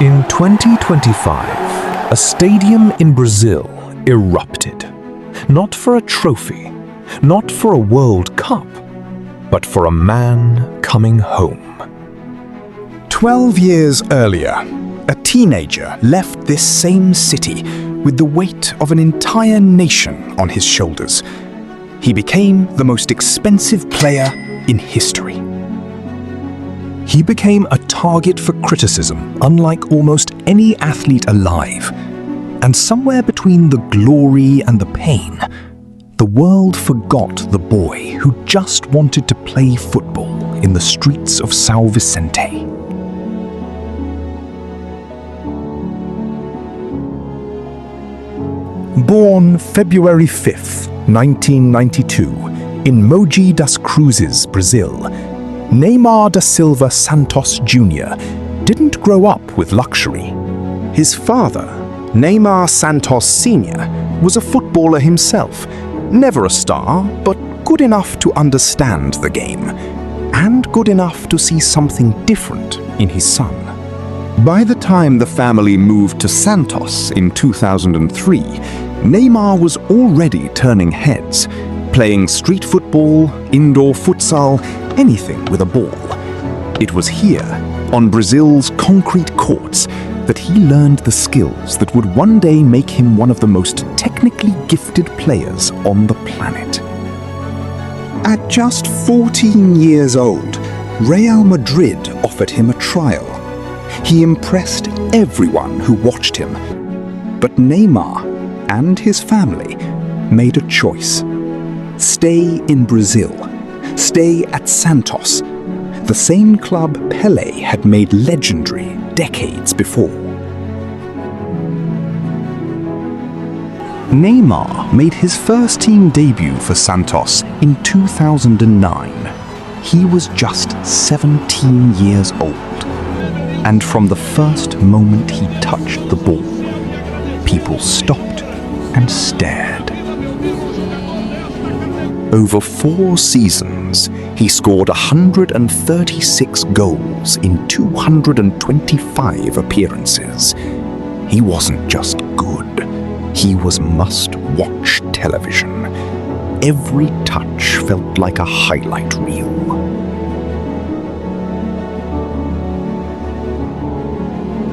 In 2025, a stadium in Brazil erupted. Not for a trophy, not for a World Cup, but for a man coming home. 12 years earlier, a teenager left this same city with the weight of an entire nation on his shoulders. He became the most expensive player in history. He became a target for criticism, unlike almost any athlete alive. And somewhere between the glory and the pain, the world forgot the boy who just wanted to play football in the streets of São Vicente. Born February 5th, 1992, in Mogi das Cruzes, Brazil, Neymar da Silva Santos Jr. didn't grow up with luxury. His father, Neymar Santos Sr., was a footballer himself, never a star, but good enough to understand the game, and good enough to see something different in his son. By the time the family moved to Santos in 2003, Neymar was already turning heads, playing street football, indoor futsal, anything with a ball. It was here, on Brazil's concrete courts, that he learned the skills that would one day make him one of the most technically gifted players on the planet. At just 14 years old, Real Madrid offered him a trial. He impressed everyone who watched him. But Neymar and his family made a choice. Stay in Brazil. Stay at Santos, the same club Pelé had made legendary decades before. Neymar made his first team debut for Santos in 2009. He was just 17 years old. And from the first moment he touched the ball, people stopped and stared. Over 4 seasons, he scored 136 goals in 225 appearances. He wasn't just good, he was must-watch television. Every touch felt like a highlight reel.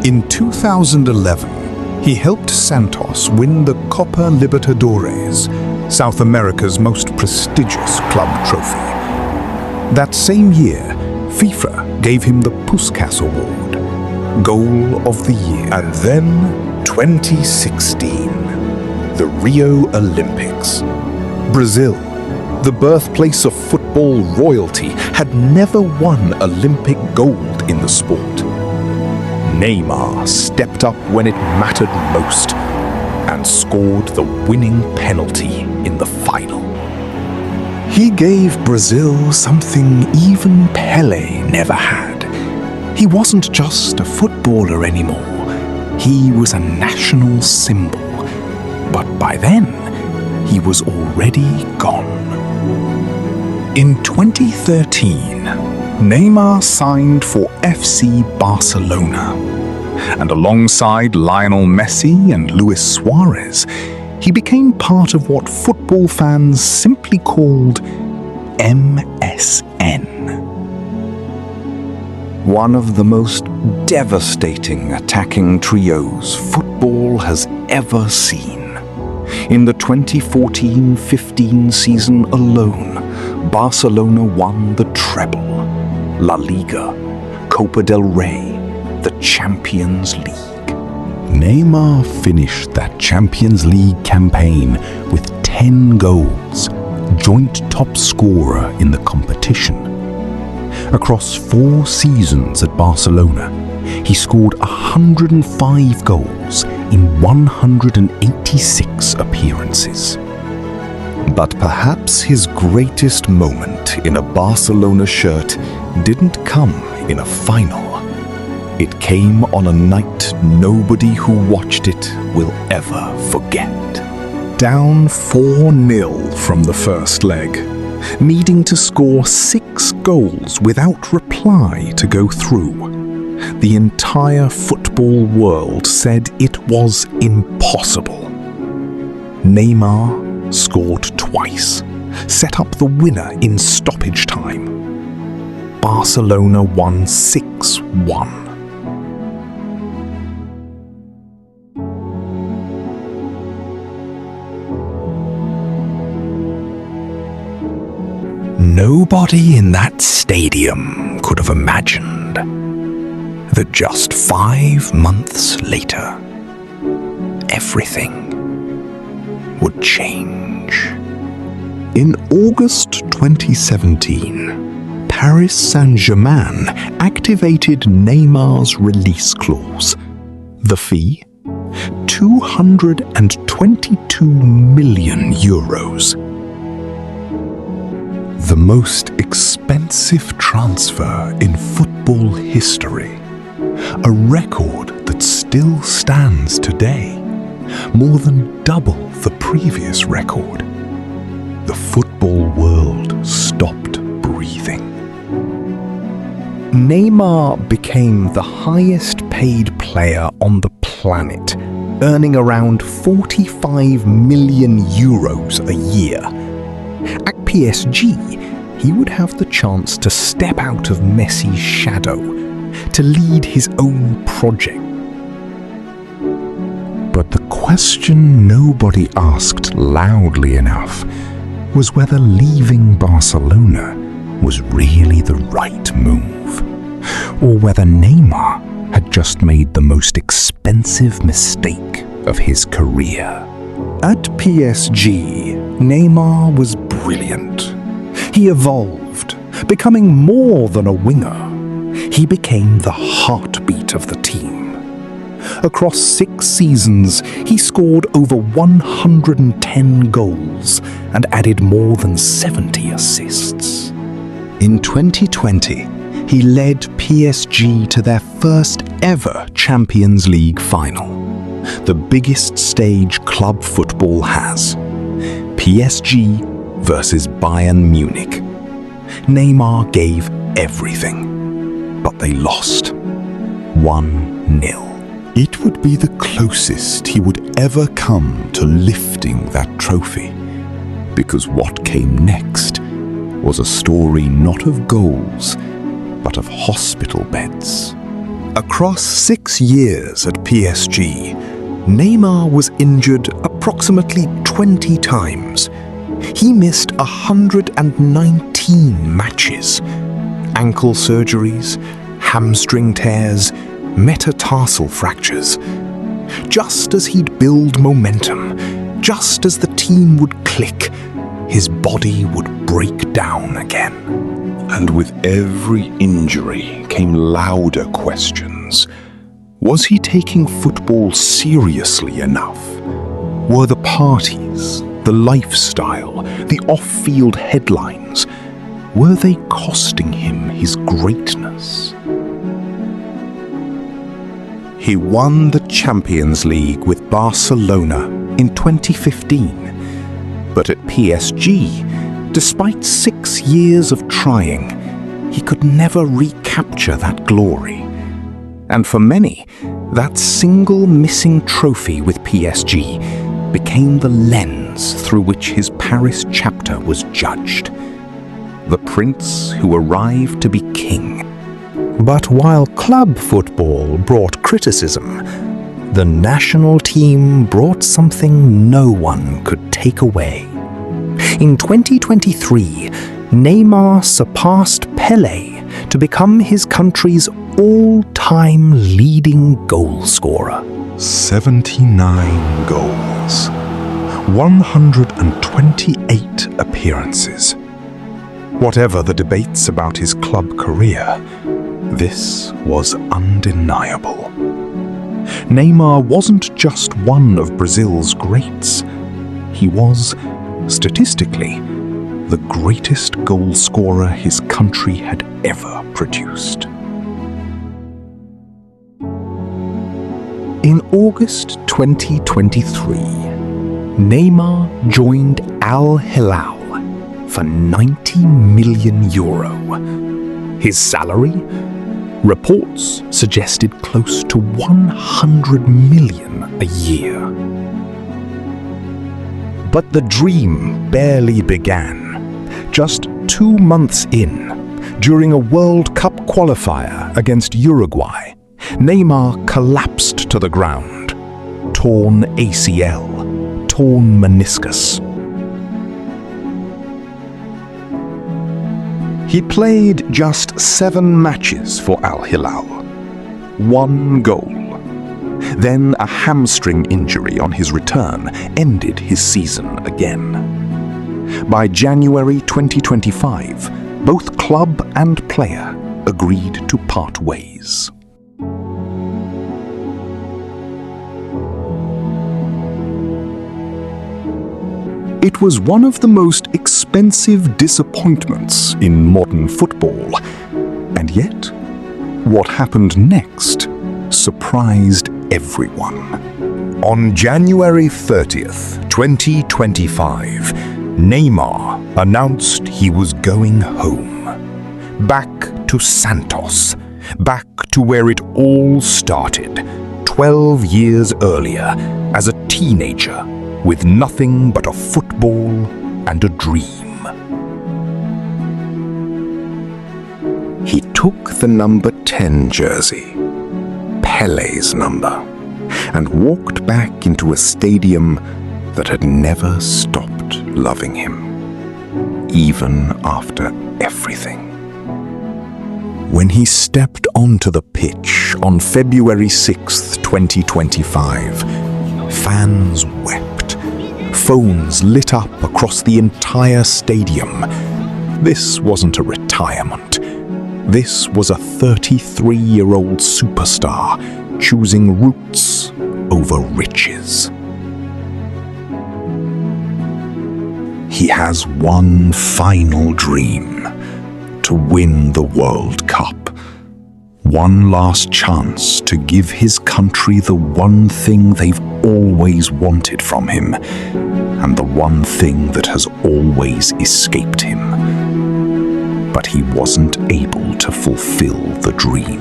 In 2011, he helped Santos win the Copa Libertadores, South America's most prestigious club trophy. That same year, FIFA gave him the Puskás Award, Goal of the Year. And then 2016, the Rio Olympics. Brazil, the birthplace of football royalty, had never won Olympic gold in the sport. Neymar stepped up when it mattered most and scored the winning penalty in the final. He gave Brazil something even Pelé never had. He wasn't just a footballer anymore. He was a national symbol. But by then, he was already gone. In 2013, Neymar signed for FC Barcelona. And alongside Lionel Messi and Luis Suarez, he became part of what football fans simply called MSN. One of the most devastating attacking trios football has ever seen. In the 2014-15 season alone, Barcelona won the treble, La Liga, Copa del Rey, the Champions League. Neymar finished that Champions League campaign with 10 goals, joint top scorer in the competition. Across 4 seasons at Barcelona, he scored 105 goals in 186 appearances. But perhaps his greatest moment in a Barcelona shirt didn't come in a final. It came on a night nobody who watched it will ever forget. Down 4-0 from the first leg, needing to score 6 goals without reply to go through. The entire football world said it was impossible. Neymar scored twice, set up the winner in stoppage time. Barcelona won 6-1. Nobody in that stadium could have imagined that just 5 months later, everything would change. In August 2017, Paris Saint-Germain activated Neymar's release clause. The fee? €222 million. The most expensive transfer in football history. A record that still stands today, more than double the previous record. The football world stopped breathing. Neymar became the highest paid player on the planet, earning around €45 million a year. At PSG, he would have the chance to step out of Messi's shadow, to lead his own project. But the question nobody asked loudly enough was whether leaving Barcelona was really the right move, or whether Neymar had just made the most expensive mistake of his career. At PSG, Neymar was brilliant. He evolved, becoming more than a winger. He became the heartbeat of the team. Across 6 seasons, he scored over 110 goals and added more than 70 assists. In 2020, he led PSG to their first ever Champions League final, the biggest stage club football has. PSG versus Bayern Munich. Neymar gave everything, but they lost 1-0. It would be the closest he would ever come to lifting that trophy, because what came next was a story not of goals, but of hospital beds. Across 6 years at PSG, Neymar was injured approximately 20 times. He missed 119 matches. Ankle surgeries, hamstring tears, metatarsal fractures. Just as he'd build momentum, just as the team would click, his body would break down again. And with every injury came louder questions. Was he taking football seriously enough? Were the parties, the lifestyle, the off-field headlines, were they costing him his greatness? He won the Champions League with Barcelona in 2015. But at PSG, despite 6 years of trying, he could never recapture that glory. And for many, that single missing trophy with PSG became the lens through which his Paris chapter was judged. The prince who arrived to be king. But while club football brought criticism, the national team brought something no one could take away. In 2023, Neymar surpassed Pelé to become his country's all-time leading goal scorer. 79 goals, 128 appearances. Whatever the debates about his club career, this was undeniable. Neymar wasn't just one of Brazil's greats. He was, statistically, the greatest goal scorer his country had ever produced. In August 2023, Neymar joined Al Hilal for €90 million. His salary? Reports suggested close to 100 million a year. But the dream barely began. Just 2 months in, during a World Cup qualifier against Uruguay, Neymar collapsed to the ground. Torn ACL, torn meniscus. He played just 7 matches for Al Hilal. 1 goal. Then a hamstring injury on his return ended his season again. By January 2025, both club and player agreed to part ways. It was one of the most expensive disappointments in modern football. And yet, what happened next surprised everyone. On January 30th, 2025, Neymar announced he was going home. Back to Santos. Back to where it all started, 12 years earlier, as a teenager, with nothing but a football and a dream. He took the number 10 jersey, Pelé's number, and walked back into a stadium that had never stopped loving him, even after everything. When he stepped onto the pitch on February 6th, 2025, fans wept. Phones lit up across the entire stadium. This wasn't a retirement. This was a 33-year-old superstar choosing roots over riches. He has one final dream: to win the World Cup. One last chance to give his country the one thing they've always wanted from him, and the one thing that has always escaped him. But he wasn't able to fulfill the dream.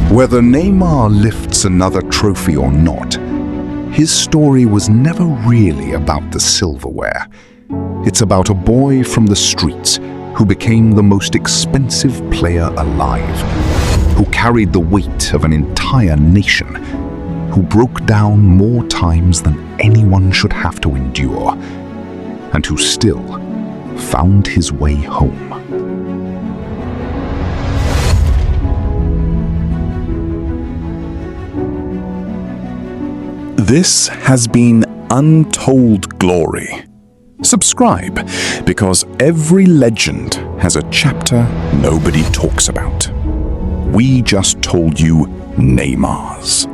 Whether Neymar lifts another trophy or not, his story was never really about the silverware. It's about a boy from the streets who became the most expensive player alive, who carried the weight of an entire nation, who broke down more times than anyone should have to endure, and who still found his way home. This has been Untold Glory. Subscribe, because every legend has a chapter nobody talks about. We just told you Neymar's.